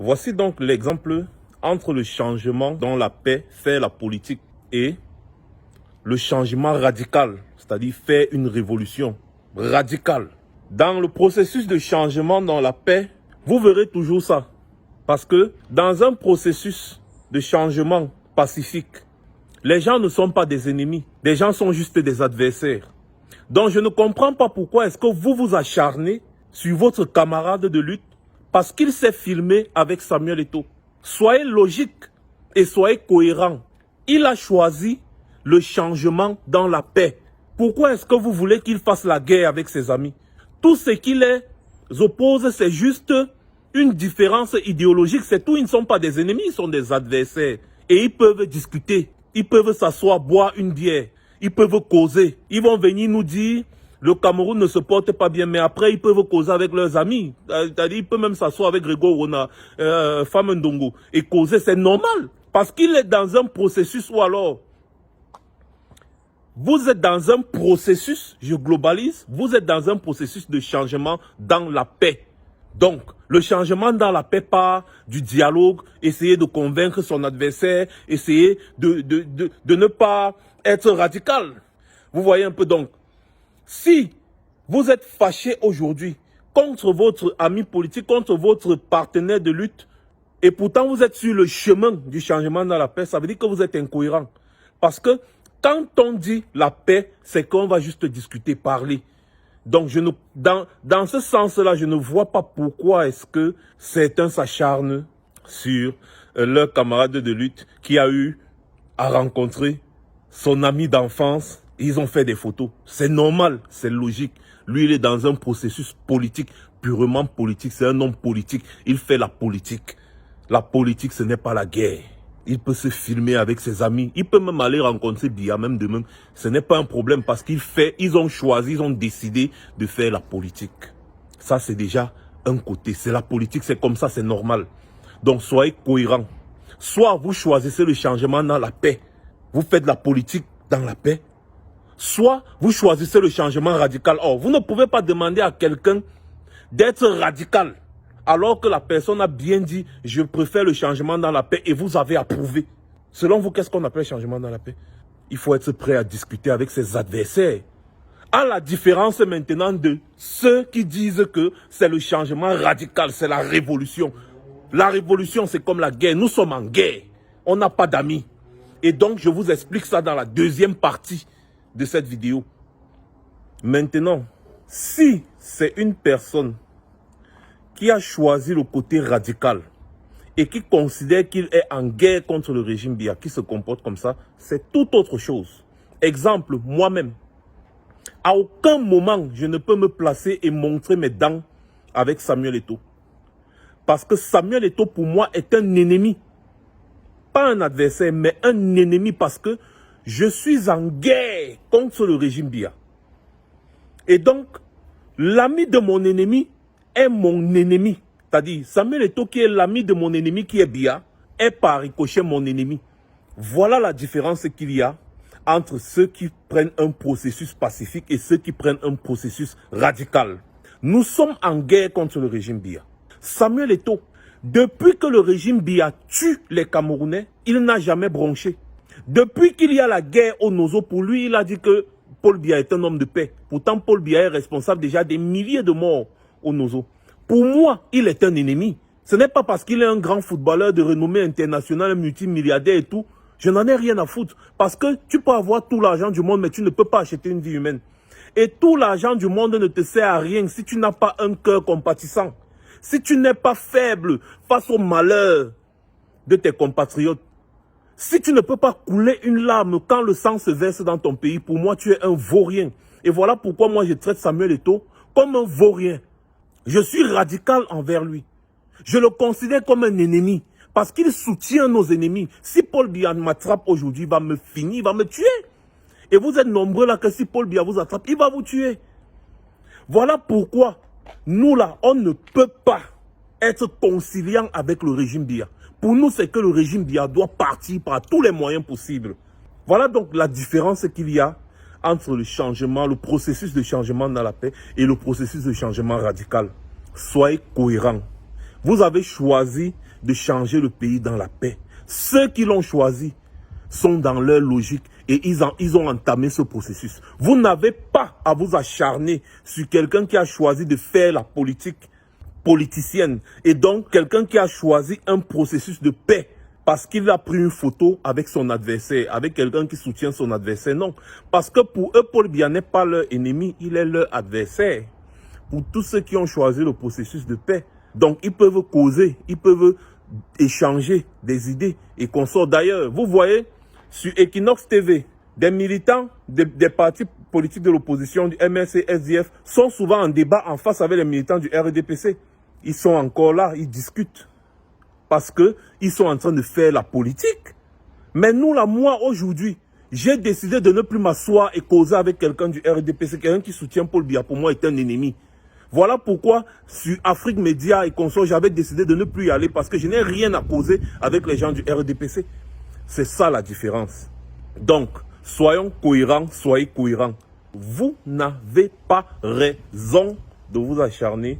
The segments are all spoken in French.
Voici donc l'exemple entre le changement dont la paix fait la politique et le changement radical, c'est-à-dire faire une révolution radicale. Dans le processus de changement dans la paix, vous verrez toujours ça. Parce que dans un processus de changement pacifique, les gens ne sont pas des ennemis. Les gens sont juste des adversaires. Donc je ne comprends pas pourquoi est-ce que vous vous acharnez sur votre camarade de lutte parce qu'il s'est filmé avec Samuel Eto'o. Soyez logique et soyez cohérent. Il a choisi le changement dans la paix. Pourquoi est-ce que vous voulez qu'il fasse la guerre avec ses amis? Tout ce qui les oppose, c'est juste une différence idéologique. C'est tout, ils ne sont pas des ennemis, ils sont des adversaires. Et ils peuvent discuter, ils peuvent s'asseoir, boire une bière, ils peuvent causer. Ils vont venir nous dire, le Cameroun ne se porte pas bien, mais après ils peuvent causer avec leurs amis. C'est-à-dire, ils peuvent même s'asseoir avec Grégo Rona, Femme Ndongo, et causer, c'est normal. Parce qu'il est dans un processus ou alors... Vous êtes dans un processus, je globalise, vous êtes dans un processus de changement dans la paix. Donc, le changement dans la paix part du dialogue, essayer de convaincre son adversaire, essayer de ne pas être radical. Vous voyez un peu donc, si vous êtes fâché aujourd'hui contre votre ami politique, contre votre partenaire de lutte, et pourtant vous êtes sur le chemin du changement dans la paix, ça veut dire que vous êtes incohérent. Parce que quand on dit la paix, c'est qu'on va juste discuter, parler. Donc, dans ce sens-là, je ne vois pas pourquoi est-ce que certains s'acharnent sur leur camarade de lutte qui a eu à rencontrer son ami d'enfance. Ils ont fait des photos. C'est normal, c'est logique. Lui, il est dans un processus politique, purement politique. C'est un homme politique. Il fait la politique. La politique, ce n'est pas la guerre. Il peut se filmer avec ses amis. Il peut même aller rencontrer Biya, même de même. Ce n'est pas un problème parce ils ont choisi, ils ont décidé de faire la politique. Ça, c'est déjà un côté. C'est la politique, c'est comme ça, c'est normal. Donc, soyez cohérents. Soit vous choisissez le changement dans la paix. Vous faites la politique dans la paix. Soit vous choisissez le changement radical. Or, vous ne pouvez pas demander à quelqu'un d'être radical. Alors que la personne a bien dit, je préfère le changement dans la paix et vous avez approuvé. Selon vous, qu'est-ce qu'on appelle changement dans la paix? Il faut être prêt à discuter avec ses adversaires. À la différence maintenant de ceux qui disent que c'est le changement radical, c'est la révolution. La révolution, c'est comme la guerre. Nous sommes en guerre. On n'a pas d'amis. Et donc, je vous explique ça dans la deuxième partie de cette vidéo. Maintenant, si c'est une personne qui a choisi le côté radical et qui considère qu'il est en guerre contre le régime Biya, qui se comporte comme ça, c'est tout autre chose. Exemple, moi-même, à aucun moment, je ne peux me placer et montrer mes dents avec Samuel Eto'o. Parce que Samuel Eto'o, pour moi, est un ennemi. Pas un adversaire, mais un ennemi parce que je suis en guerre contre le régime Biya. Et donc, l'ami de mon ennemi est mon ennemi. C'est-à-dire, Samuel Eto'o qui est l'ami de mon ennemi qui est Biya, est par ricochet mon ennemi. Voilà la différence qu'il y a entre ceux qui prennent un processus pacifique et ceux qui prennent un processus radical. Nous sommes en guerre contre le régime Biya. Samuel Eto'o, depuis que le régime Biya tue les Camerounais, il n'a jamais bronché. Depuis qu'il y a la guerre au Nozo, pour lui, il a dit que Paul Biya est un homme de paix. Pourtant, Paul Biya est responsable déjà des milliers de morts au Nozo. Pour moi, il est un ennemi. Ce n'est pas parce qu'il est un grand footballeur de renommée internationale, multimilliardaire et tout. Je n'en ai rien à foutre. Parce que tu peux avoir tout l'argent du monde, mais tu ne peux pas acheter une vie humaine. Et tout l'argent du monde ne te sert à rien si tu n'as pas un cœur compatissant. Si tu n'es pas faible face au malheur de tes compatriotes. Si tu ne peux pas couler une larme quand le sang se verse dans ton pays, pour moi, tu es un vaurien. Et voilà pourquoi moi, je traite Samuel Eto'o comme un vaurien. Je suis radical envers lui. Je le considère comme un ennemi. Parce qu'il soutient nos ennemis. Si Paul Biya m'attrape aujourd'hui, il va me finir, il va me tuer. Et vous êtes nombreux là que si Paul Biya vous attrape, il va vous tuer. Voilà pourquoi nous là, on ne peut pas être conciliant avec le régime Biya. Pour nous, c'est que le régime Biya doit partir par tous les moyens possibles. Voilà donc la différence qu'il y a entre le changement, le processus de changement dans la paix et le processus de changement radical. Soyez cohérents. Vous avez choisi de changer le pays dans la paix. Ceux qui l'ont choisi sont dans leur logique et ils ont entamé ce processus. Vous n'avez pas à vous acharner sur quelqu'un qui a choisi de faire la politique politicienne et donc quelqu'un qui a choisi un processus de paix parce qu'il a pris une photo avec son adversaire, avec quelqu'un qui soutient son adversaire. Non, parce que pour eux, Paul Biya n'est pas leur ennemi, il est leur adversaire. Pour tous ceux qui ont choisi le processus de paix. Donc, ils peuvent causer, ils peuvent échanger des idées et qu'on sort. D'ailleurs, vous voyez, sur Equinox TV, des militants des partis politiques de l'opposition, du MRC, SDF, sont souvent en débat en face avec les militants du RDPC. Ils sont encore là, ils discutent. Parce qu'ils sont en train de faire la politique. Mais nous, là, moi, aujourd'hui, j'ai décidé de ne plus m'asseoir et causer avec quelqu'un du RDPC, quelqu'un qui soutient Paul Biya, pour moi, est un ennemi. Voilà pourquoi, sur Afrique Média et consorts, j'avais décidé de ne plus y aller parce que je n'ai rien à causer avec les gens du RDPC. C'est ça la différence. Donc, soyons cohérents, soyez cohérents. Vous n'avez pas raison de vous acharner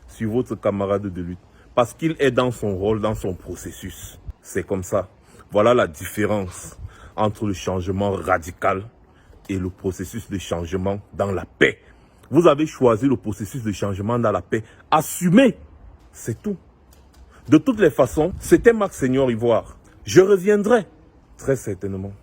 sur votre camarade de lutte. Parce qu'il est dans son rôle, dans son processus. C'est comme ça. Voilà la différence entre le changement radical et le processus de changement dans la paix. Vous avez choisi le processus de changement dans la paix. Assumez. C'est tout. De toutes les façons, c'était Max Seigneur Ivoire. Je reviendrai très certainement.